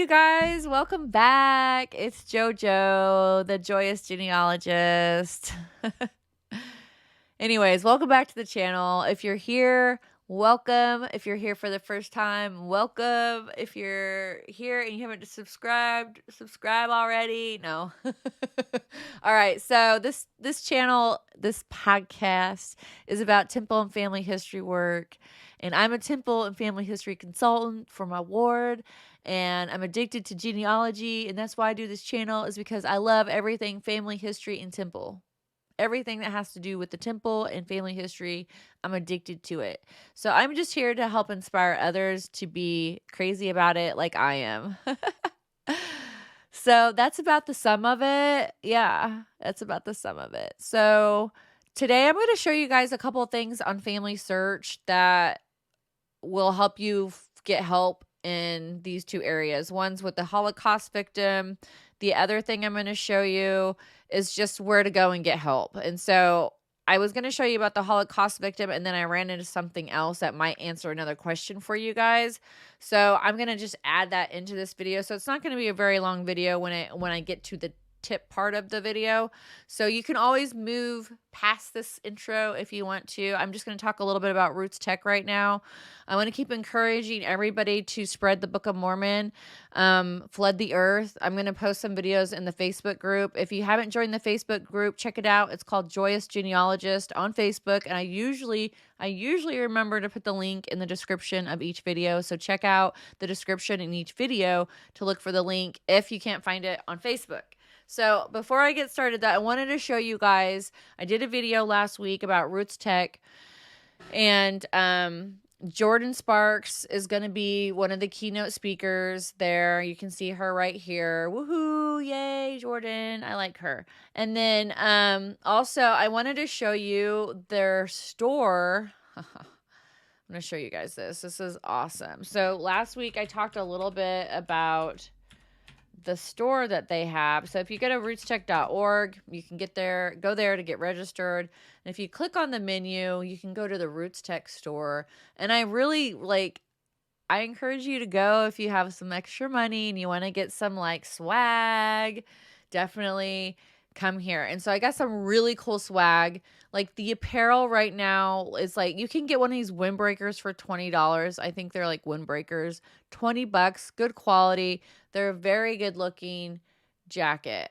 you guys. Welcome back. It's JoJo, the joyous genealogist. Anyways, welcome back to the channel. If you're here, welcome. If you're here for the first time, welcome. If you're here and you haven't subscribed, subscribe already. No. All right. So this channel, this podcast is about temple and family history work. And I'm a temple and family history consultant for my ward. And I'm addicted to genealogy. And that's why I do this channel, is because I love everything family history and temple. Everything that has to do with the temple and family history, I'm addicted to it. So I'm just here to help inspire others to be crazy about it like I am. So that's about the sum of it. Yeah, that's about the sum of it. So today I'm going to show you guys a couple of things on FamliySearch that will help you get help in these two areas. One's with the Holocaust victim. The other thing I'm going to show you is just where to go and get help. And so I was going to show you about the Holocaust victim, and then I ran into something else that might answer another question for you guys. So I'm going to just add that into this video. So it's not going to be a very long video when I get to the tip part of the video. So you can always move past this intro if you want to. I'm just going to talk a little bit about Roots Tech right now. I want to keep encouraging everybody to spread the Book of Mormon, flood the earth. I'm going to post some videos in the Facebook group. If you haven't joined the Facebook group, check it out. It's called Joyous Genealogist on Facebook. And I usually remember to put the link in the description of each video. So check out the description in each video to look for the link if you can't find it on Facebook. So before I get started, I wanted to show you guys, I did a video last week about Roots Tech, and Jordan Sparks is going to be one of the keynote speakers there. You can see her right here. Woohoo! Yay, Jordan. I like her. And then also I wanted to show you their store. I'm going to show you guys this. This is awesome. So last week I talked a little bit about the store that they have. So if you go to rootstech.org, you can go there to get registered. And if you click on the menu, you can go to the Roots Tech store. And I encourage you to go if you have some extra money and you want to get some like swag. Definitely come here. And so I got some really cool swag. Like the apparel right now is like, you can get one of these windbreakers for $20. I think they're like windbreakers, $20, good quality. They're a very good looking jacket.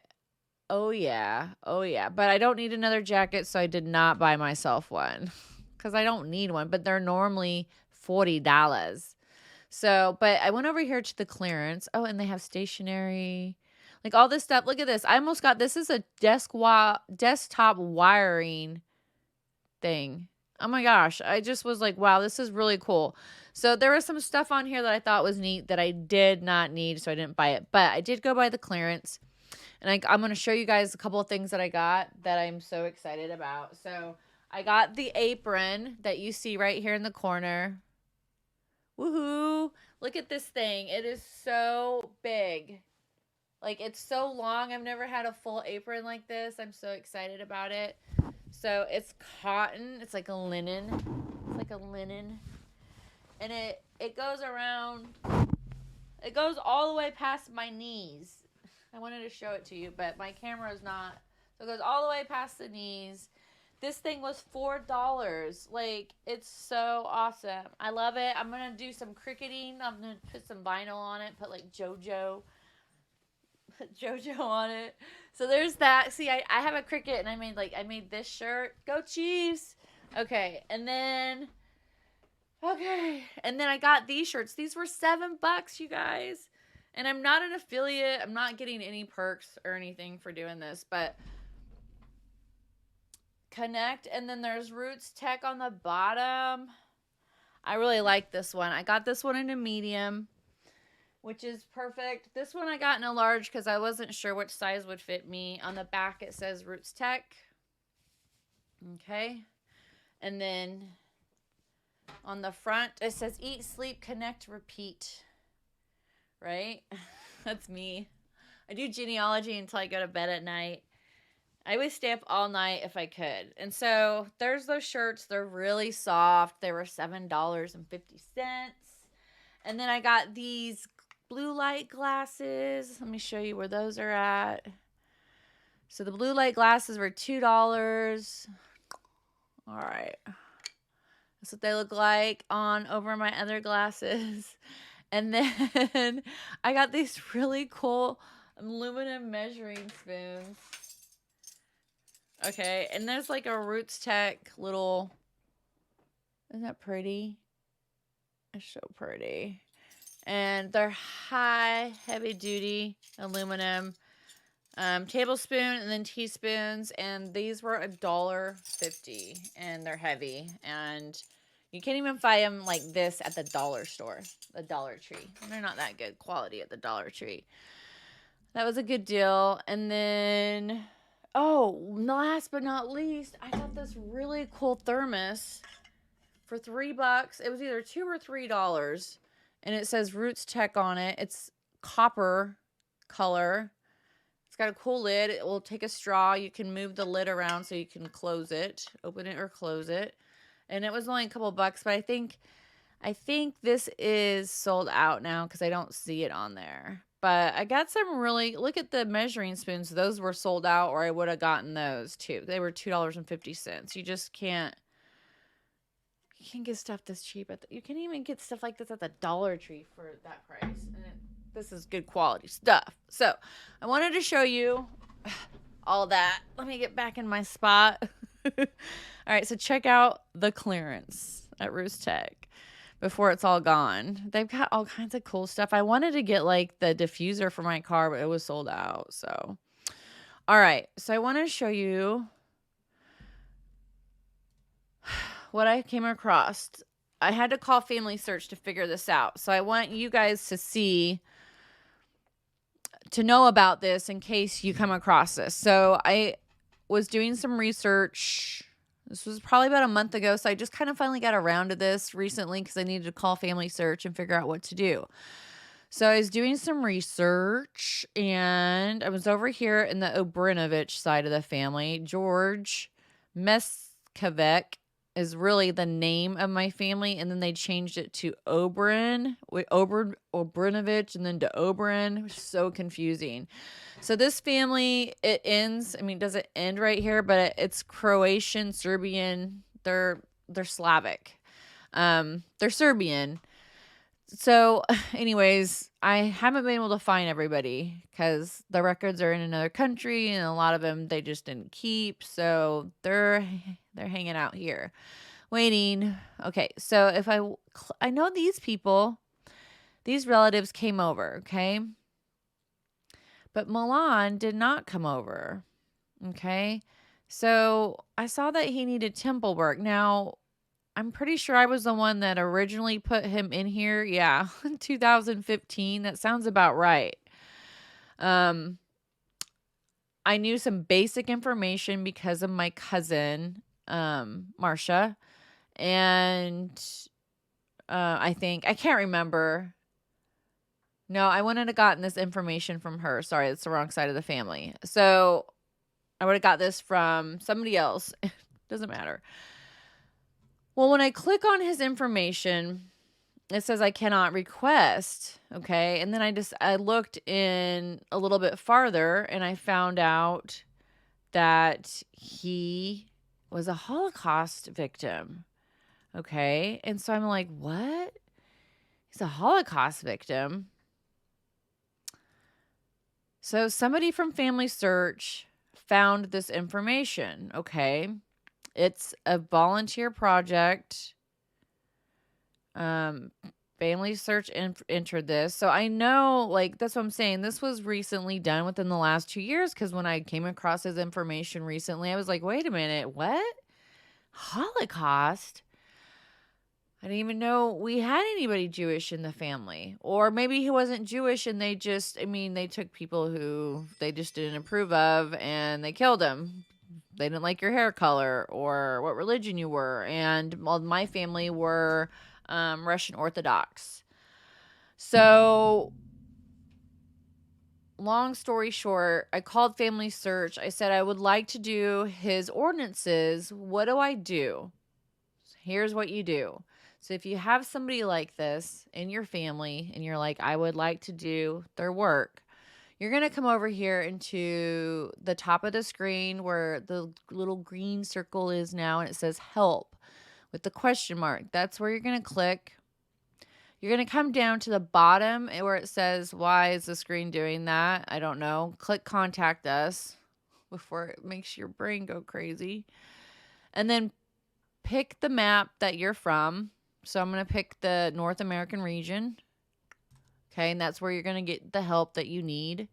Oh yeah. Oh yeah. But I don't need another jacket, so I did not buy myself one because I don't need one, but they're normally $40. So, but I went over here to the clearance. Oh, and they have stationery, like all this stuff. Look at this. I almost got, this is a desktop wiring thing. Oh my gosh. I just was like, wow, this is really cool. So there was some stuff on here that I thought was neat that I did not need, so I didn't buy it. But I did go buy the clearance. And I'm going to show you guys a couple of things that I got that I'm so excited about. So I got the apron that you see right here in the corner. Woohoo! Look at this thing. It is so big. Like, it's so long. I've never had a full apron like this. I'm so excited about it. So it's cotton. It's like a linen. It's like a linen. And it goes around. It goes all the way past my knees. I wanted to show it to you, but my camera is not. So it goes all the way past the knees. This thing was $4. Like, it's so awesome. I love it. I'm going to do some cricketing. I'm going to put some vinyl on it. Put like JoJo on it. So there's that. See, I have a cricket, and I made this shirt. Go Chiefs. Okay. And then I got these shirts. These were $7, you guys. And I'm not an affiliate. I'm not getting any perks or anything for doing this, but connect. And then there's Roots Tech on the bottom. I really like this one. I got this one in a medium, which is perfect. This one I got in a large because I wasn't sure which size would fit me. On the back it says Roots Tech. Okay. And then on the front it says Eat, Sleep, Connect, Repeat. Right? That's me. I do genealogy until I go to bed at night. I would stay up all night if I could. And so there's those shirts. They're really soft. They were $7.50. And then I got these blue light glasses. Let me show you where those are at. So the blue light glasses were $2. All right. That's what they look like on over my other glasses. And then I got these really cool aluminum measuring spoons. Okay, and there's like a Roots Tech little, isn't that pretty? It's so pretty. And they're high, heavy duty aluminum tablespoon and then teaspoons. And these were $1.50 and they're heavy. And you can't even find them like this at the dollar store, the Dollar Tree. They're not that good quality at the Dollar Tree. That was a good deal. And then, oh, last but not least, I got this really cool thermos for $3. It was either $2 or $3. And it says Roots Tech on it. It's copper color. It's got a cool lid. It will take a straw. You can move the lid around so you can close it, open it or close it. And it was only a couple bucks, but I think this is sold out now because I don't see it on there. But I got some really, look at the measuring spoons. Those were sold out, or I would have gotten those too. They were $2.50. You just can't. You can't get stuff this cheap. You can't even get stuff like this at the Dollar Tree for that price. And this is good quality stuff. So I wanted to show you all that. Let me get back in my spot. All right, so check out the clearance at Roots Tech before it's all gone. They've got all kinds of cool stuff. I wanted to get like the diffuser for my car, but it was sold out. So, all right, so I want to show you what I came across. I had to call FamliySearch to figure this out. So I want you guys to know about this in case you come across this. So I was doing some research. This was probably about a month ago. So I just kind of finally got around to this recently because I needed to call FamliySearch and figure out what to do. So I was doing some research and I was over here in the Obrinovich side of the family. George Meskavek is really the name of my family, and then they changed it to Obrinovich, and then to Obrin, which is so confusing. So this family, it ends. I mean, it doesn't end right here, but it's Croatian, Serbian. They're Slavic. They're Serbian. So, anyways, I haven't been able to find everybody because the records are in another country, and a lot of them they just didn't keep. So they're hanging out here, waiting. Okay, so if I know these people, these relatives came over, okay, but Milan did not come over, okay. So I saw that he needed temple work. Now, I'm pretty sure I was the one that originally put him in here. Yeah, 2015. That sounds about right. I knew some basic information because of my cousin, Marcia. And I can't remember. No, I wouldn't have gotten this information from her. Sorry, that's the wrong side of the family. So I would have got this from somebody else. Doesn't matter. Well, when I click on his information, it says I cannot request, okay? And then I looked in a little bit farther and I found out that he was a Holocaust victim, okay? And so I'm like, what? He's a Holocaust victim? So somebody from FamliySearch found this information, okay? It's a volunteer project. FamliySearch entered this. So I know, like, that's what I'm saying. This was recently done within the last 2 years because when I came across his information recently, I was like, wait a minute, what? Holocaust? I didn't even know we had anybody Jewish in the family. Or maybe he wasn't Jewish and they took people who they just didn't approve of and they killed him. They didn't like your hair color or what religion you were. And my family were Russian Orthodox. So, long story short, I called FamliySearch. I said I would like to do his ordinances. What do I do? here's what you do. So if you have somebody like this in your family and you're like, I would like to do their work, you're going to come over here into the top of the screen where the little green circle is now, and it says help with the question mark. That's where you're going to click. You're going to come down to the bottom where it says, why is the screen doing that? I don't know. Click contact us before it makes your brain go crazy. And then pick the map that you're from. So I'm going to pick the North American region. Okay, and that's where you're going to get the help that you need.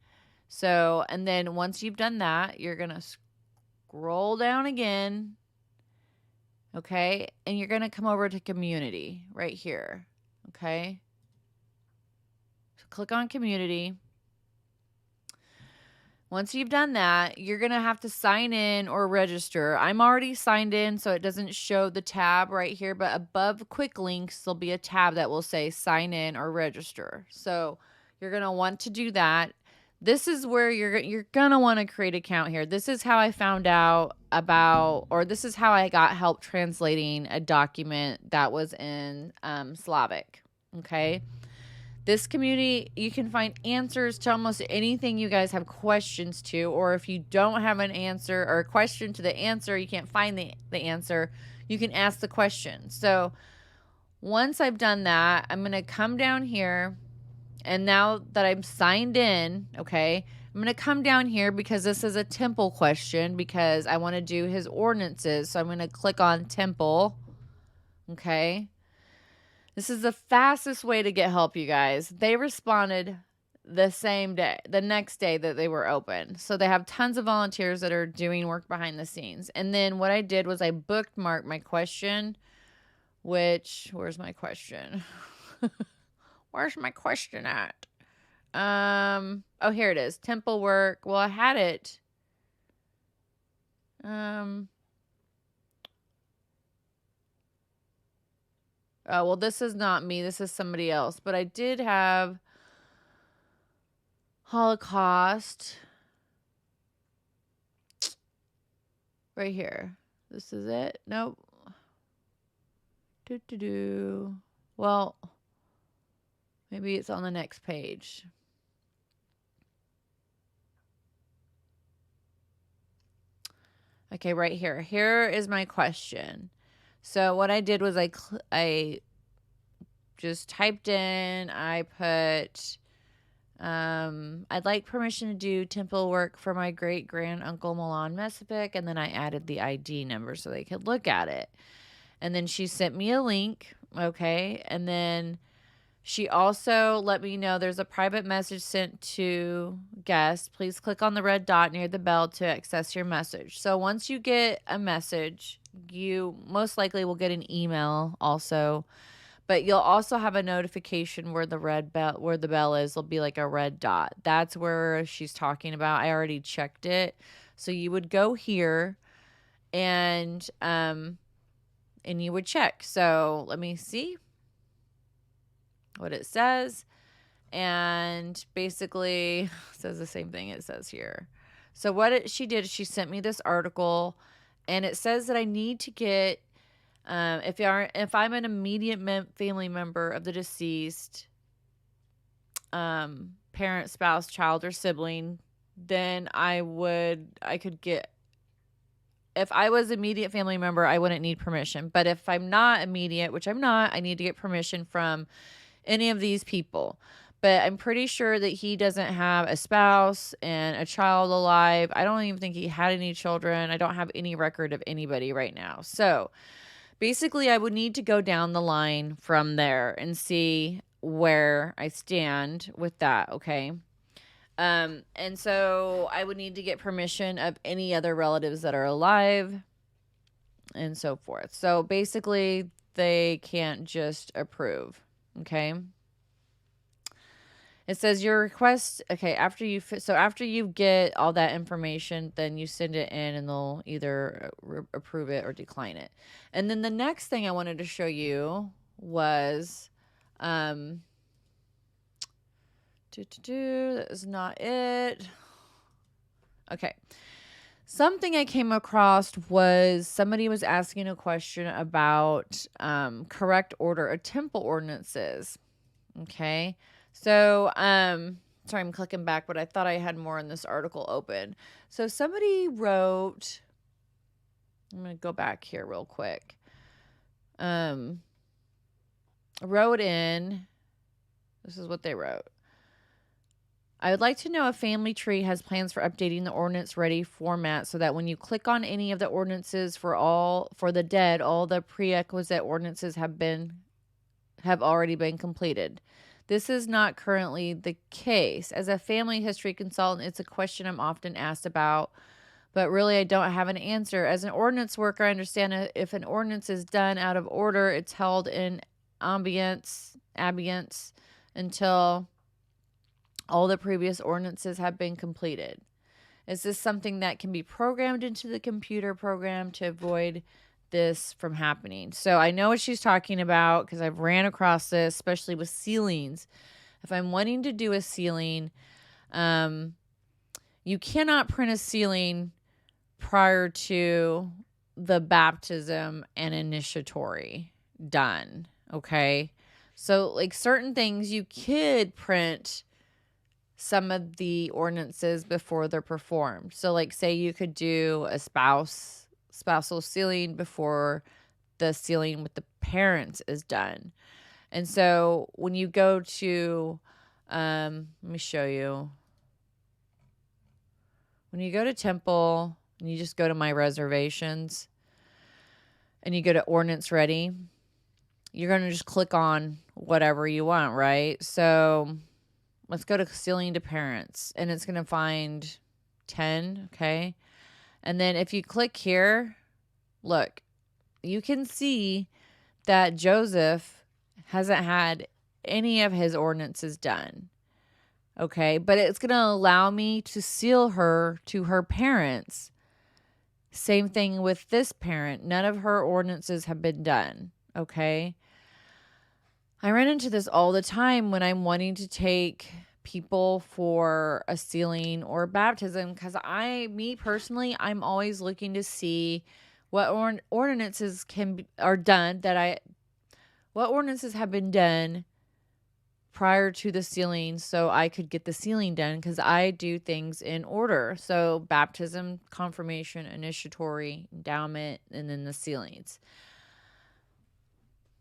So, and then once you've done that, you're going to scroll down again. Okay, and you're going to come over to community right here. Okay, so click on community. Once you've done that, you're going to have to sign in or register. I'm already signed in, so it doesn't show the tab right here, but above quick links, there'll be a tab that will say sign in or register. So you're going to want to do that. This is where you're going to want to create an account here. This is how I found out about, or this is how I got help translating a document that was in Slavic. Okay. This community, you can find answers to almost anything you guys have questions to, or if you don't have an answer or a question to the answer, you can't find the answer, you can ask the question. So once I've done that, I'm going to come down here, and now that I'm signed in, okay, I'm going to come down here because this is a temple question because I want to do his ordinances. So I'm going to click on temple, okay. This is the fastest way to get help, you guys. They responded the same day, the next day that they were open. So they have tons of volunteers that are doing work behind the scenes. And then what I did was I bookmarked my question, which, where's my question? Where's my question at? Oh, here it is. Temple work. Well, I had it. Oh, well, this is not me. This is somebody else. But I did have Holocaust right here. This is it. Nope. Well, maybe it's on the next page. Okay, right here. Here is my question. So what I did was I just typed in, I put, I'd like permission to do temple work for my great-grand-uncle Milan Mesipic, and then I added the ID number so they could look at it. And then she sent me a link, okay, and then she also let me know there's a private message sent to guests. Please click on the red dot near the bell to access your message. So once you get a message, you most likely will get an email also, but you'll also have a notification where the red bell, where the bell is, will be like a red dot. That's where she's talking about. I already checked it. So you would go here and you would check. So let me see what it says, and basically says the same thing it says here. So what she did is she sent me this article, and it says that I need to get if I'm an immediate family member of the deceased, parent, spouse, child, or sibling, then I could get. If I was immediate family member, I wouldn't need permission. But if I'm not immediate, which I'm not, I need to get permission from any of these people. But I'm pretty sure that he doesn't have a spouse and a child alive. I don't even think he had any children. I don't have any record of anybody right now. So basically, I would need to go down the line from there and see where I stand with that, okay? And so I would need to get permission of any other relatives that are alive and so forth. So basically, they can't just approve. Okay. It says your request. Okay. After you get all that information, then you send it in and they'll either approve it or decline it. And then the next thing I wanted to show you was, that is not it. Okay. Something I came across was somebody was asking a question about correct order of temple ordinances. Okay. So, sorry, I'm clicking back, but I thought I had more in this article open. So somebody wrote, I'm going to go back here real quick. Wrote in, this is what they wrote. I would like to know if Family Tree has plans for updating the ordinance ready format so that when you click on any of the ordinances for the dead, all the prerequisite ordinances have already been completed. This is not currently the case. As a family history consultant, it's a question I'm often asked about, but really I don't have an answer. As an ordinance worker, I understand if an ordinance is done out of order, it's held in abeyance until all the previous ordinances have been completed. Is this something that can be programmed into the computer program to avoid this from happening? So I know what she's talking about because I've ran across this, especially with ceilings. If I'm wanting to do a ceiling, you cannot print a ceiling prior to the baptism and initiatory done. Okay. So like certain things you could print some of the ordinances before they're performed. So like say you could do a spousal sealing before the sealing with the parents is done. And so when you go to let me show you. When you go to temple and you just go to my reservations and you go to ordinance ready, you're going to just click on whatever you want, right? So let's go to sealing to parents, and it's going to find 10, okay? And then if you click here, look, you can see that Joseph hasn't had any of his ordinances done, okay? But it's going to allow me to seal her to her parents. Same thing with this parent. None of her ordinances have been done, okay? I run into this all the time when I'm wanting to take people for a sealing or baptism because me personally, I'm always looking to see what ordinances what ordinances have been done prior to the sealing so I could get the sealing done because I do things in order. So baptism, confirmation, initiatory, endowment, and then the sealings.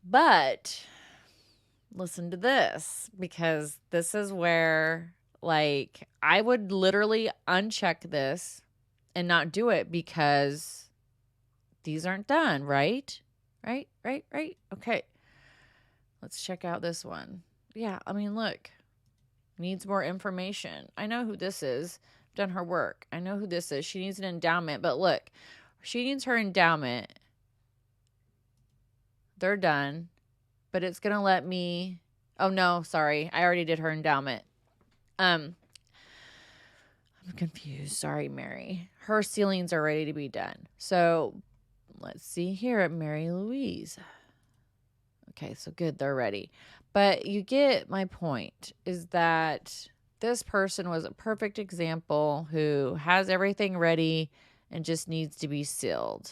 But listen to this, because this is where like I would literally uncheck this and not do it because these aren't done, right? Right. Okay. Let's check out this one. Yeah, I mean, look. Needs more information. I know who this is. I've done her work. I know who this is. She needs an endowment, but look. She needs her endowment. They're done. But it's going to let me... Oh, no, sorry. I already did her endowment. I'm confused. Sorry, Mary. Her ceilings are ready to be done. So, let's see here at Mary Louise. Okay, so good. They're ready. But you get my point, is that this person was a perfect example who has everything ready and just needs to be sealed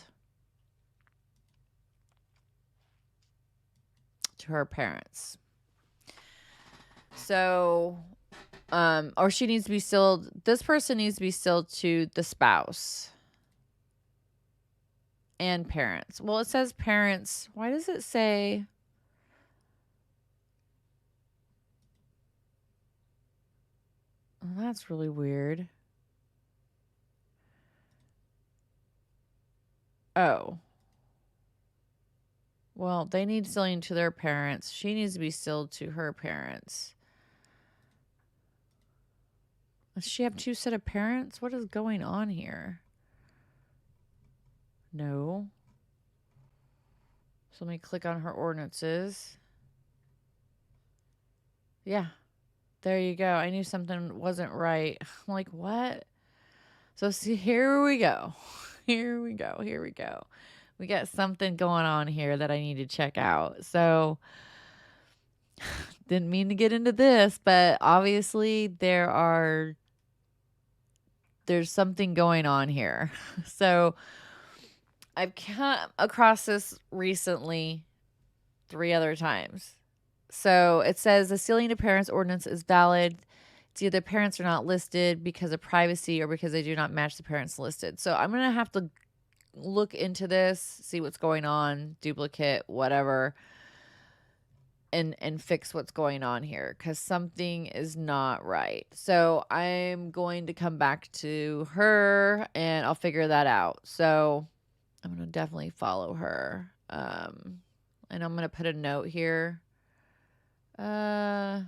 to her parents. So, or she needs to be sealed. This person needs to be sealed to the spouse and parents. Well, it says parents. Why does it say... Well, that's really weird. Oh. Well, they need sealing to their parents. She needs to be sealed to her parents. Does she have two set of parents? What is going on here? No. So let me click on her ordinances. Yeah. There you go. I knew something wasn't right. I'm like, what? So see, here we go. Here we go. We got something going on here that I need to check out. So didn't mean to get into this, but obviously there are there's something going on here. So I've come across this recently 3 other times. So it says the sealing to parents ordinance is valid. It's either parents are not listed because of privacy or because they do not match the parents listed. So I'm going to have to look into this, see what's going on, duplicate, whatever, and fix what's going on here, because something is not right. So I'm going to come back to her and I'll figure that out. So I'm going to definitely follow her. And I'm going to put a note here. Let's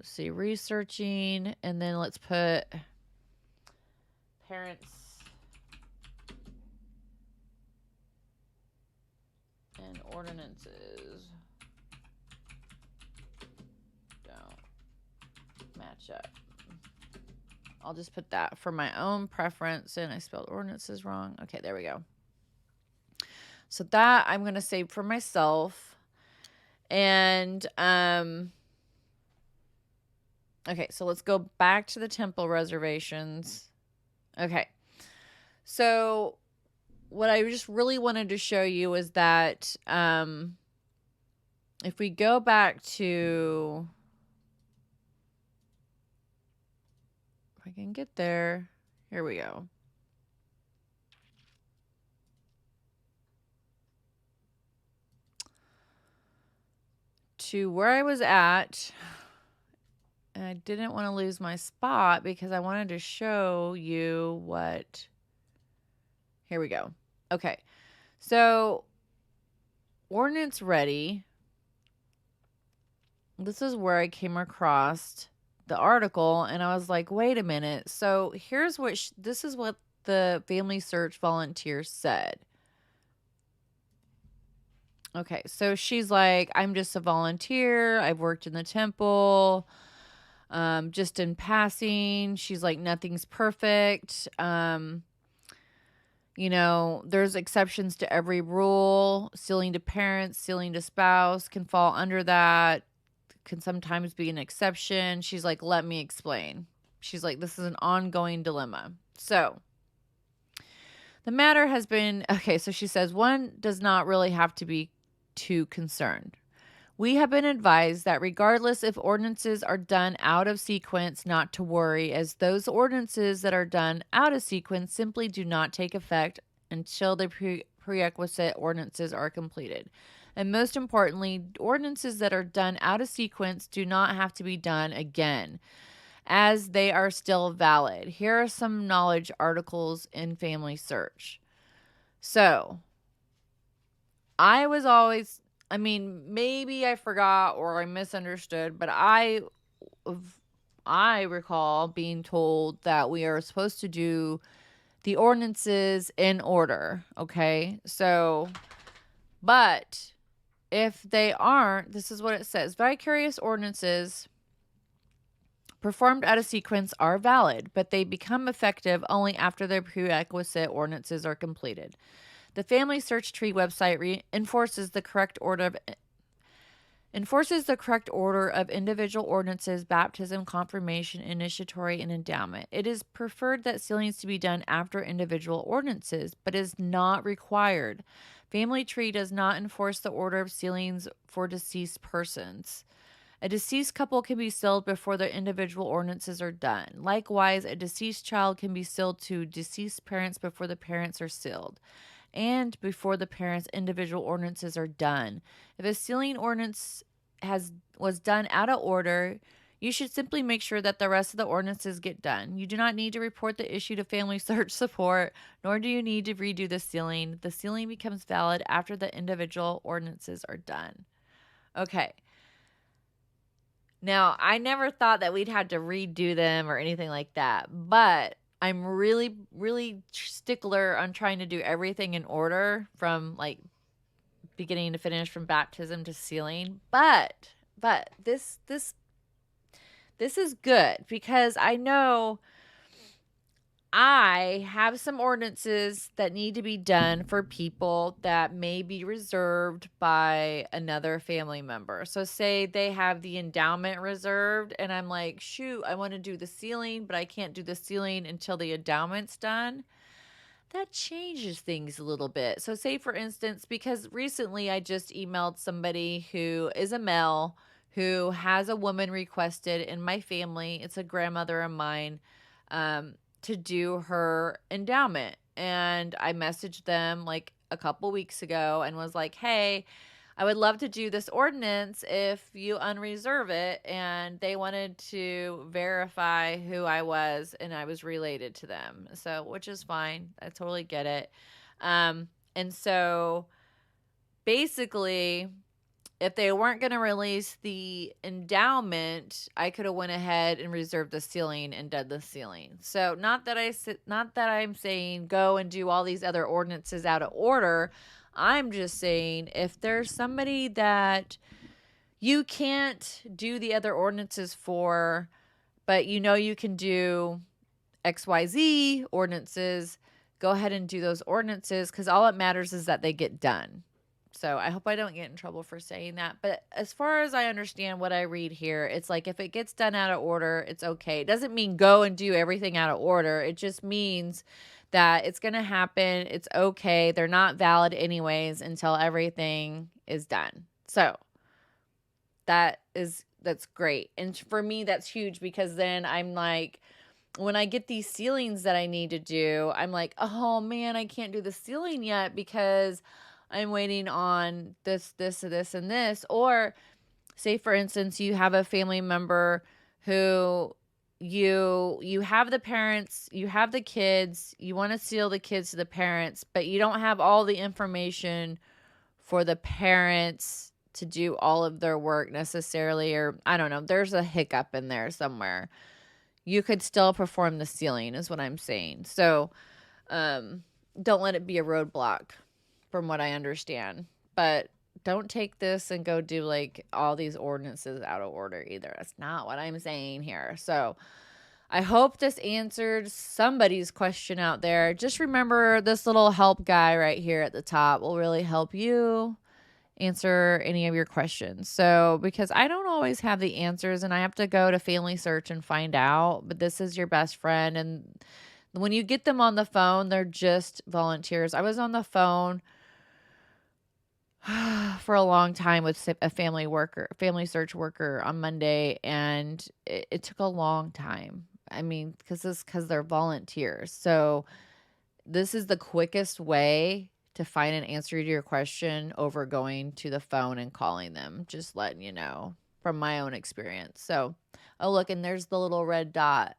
see, researching, and then let's put parents and ordinances don't match up. I'll just put that for my own preference, and I spelled ordinances wrong. Okay, there we go. So that I'm going to save for myself. And, okay, so let's go back to the temple reservations. Okay. So what I just really wanted to show you is that, if we go back to, if I can get there, here we go. To where I was at, and I didn't want to lose my spot because I wanted to show you what, here we go. Okay, so ordinance ready. This is where I came across the article, and I was like, wait a minute. So here's what, this is what the FamliySearch volunteer said. Okay, so she's like, I'm just a volunteer. I've worked in the temple, just in passing. She's like, nothing's perfect. You know, there's exceptions to every rule. Sealing to parents, sealing to spouse can fall under that. Can sometimes be an exception. She's like, let me explain. She's like, this is an ongoing dilemma. So the matter has been, okay, so she says, one does not really have to be too concerned. We have been advised that regardless if ordinances are done out of sequence, not to worry, as those ordinances that are done out of sequence simply do not take effect until the prerequisite ordinances are completed. And most importantly, ordinances that are done out of sequence do not have to be done again, as they are still valid. Here are some knowledge articles in FamliySearch. So I was always, I mean, maybe I forgot or I misunderstood, but I recall being told that we are supposed to do the ordinances in order. Okay. So, but if they aren't, this is what it says. Vicarious ordinances performed out of sequence are valid, but they become effective only after their prerequisite ordinances are completed. The FamliySearch Tree website enforces the correct order of individual ordinances, baptism, confirmation, initiatory, and endowment. It is preferred that sealing is to be done after individual ordinances, but is not required. Family Tree does not enforce the order of sealings for deceased persons. A deceased couple can be sealed before their individual ordinances are done. Likewise, a deceased child can be sealed to deceased parents before the parents are sealed, and before the parents' individual ordinances are done. If a sealing ordinance was done out of order, you should simply make sure that the rest of the ordinances get done. You do not need to report the issue to FamliySearch support, nor do you need to redo the sealing. The sealing becomes valid after the individual ordinances are done. Okay. Now, I never thought that we'd have to redo them or anything like that, but I'm really, really stickler on trying to do everything in order from like beginning to finish, from baptism to sealing. But this is good because I know I have some ordinances that need to be done for people that may be reserved by another family member. So say they have the endowment reserved and I'm like, shoot, I want to do the ceiling, but I can't do the ceiling until the endowment's done. That changes things a little bit. So say for instance, because recently I just emailed somebody who is a male who has a woman requested in my family. It's a grandmother of mine. To do her endowment. And I messaged them like a couple weeks ago and was like, hey, I would love to do this ordinance if you unreserve it. And they wanted to verify who I was and I was related to them. So, which is fine. I totally get it. And so basically, if they weren't going to release the endowment, I could have went ahead and reserved the ceiling and did the ceiling. So not that I'm saying go and do all these other ordinances out of order. I'm just saying if there's somebody that you can't do the other ordinances for, but you know you can do XYZ ordinances, go ahead and do those ordinances because all it matters is that they get done. So I hope I don't get in trouble for saying that. But as far as I understand what I read here, it's like if it gets done out of order, it's okay. It doesn't mean go and do everything out of order. It just means that it's going to happen. It's okay. They're not valid anyways until everything is done. So that's great. And for me, that's huge because then I'm like, when I get these ceilings that I need to do, I'm like, oh man, I can't do the ceiling yet because I'm waiting on this, and this. Or say, for instance, you have a family member who you have the parents, you have the kids, you want to seal the kids to the parents, but you don't have all the information for the parents to do all of their work necessarily, or I don't know, there's a hiccup in there somewhere. You could still perform the sealing is what I'm saying. So don't let it be a roadblock from what I understand. But don't take this and go do like all these ordinances out of order either. That's not what I'm saying here. So I hope this answered somebody's question out there. Just remember this little help guy right here at the top will really help you answer any of your questions. So, because I don't always have the answers and I have to go to FamliySearch and find out, but this is your best friend. And when you get them on the phone, they're just volunteers. I was on the phone for a long time with a FamliySearch worker on Monday, and it took a long time. I mean, because they're volunteers. So this is the quickest way to find an answer to your question over going to the phone and calling them. Just letting you know from my own experience. So, oh, look, and there's the little red dot.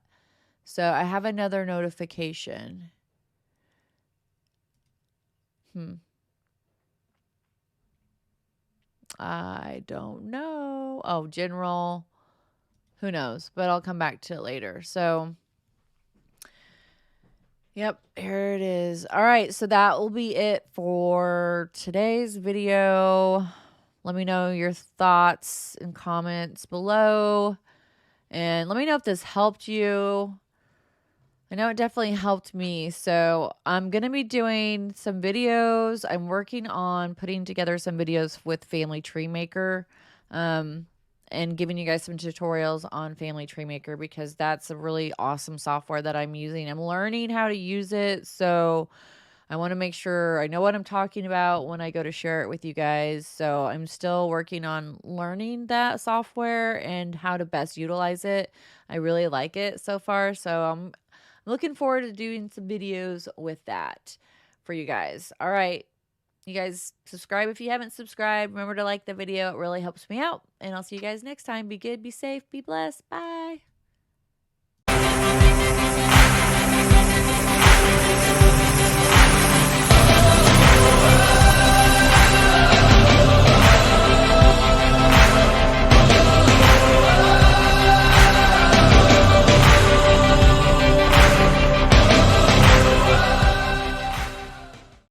So I have another notification. I don't know. Oh, general. Who knows? But I'll come back to it later. So, yep, here it is. All right, so that will be it for today's video. Let me know your thoughts and comments below. And let me know if this helped you. I know it definitely helped me. So I'm going to be doing some videos. I'm working on putting together some videos with Family Tree Maker. And giving you guys some tutorials on Family Tree Maker because that's a really awesome software that I'm using. I'm learning how to use it, so I want to make sure I know what I'm talking about when I go to share it with you guys. So I'm still working on learning that software and how to best utilize it. I really like it so far, so I'm looking forward to doing some videos with that for you guys. All right. You guys subscribe if you haven't subscribed. Remember to like the video. It really helps me out. And I'll see you guys next time. Be good, be safe, be blessed. Bye.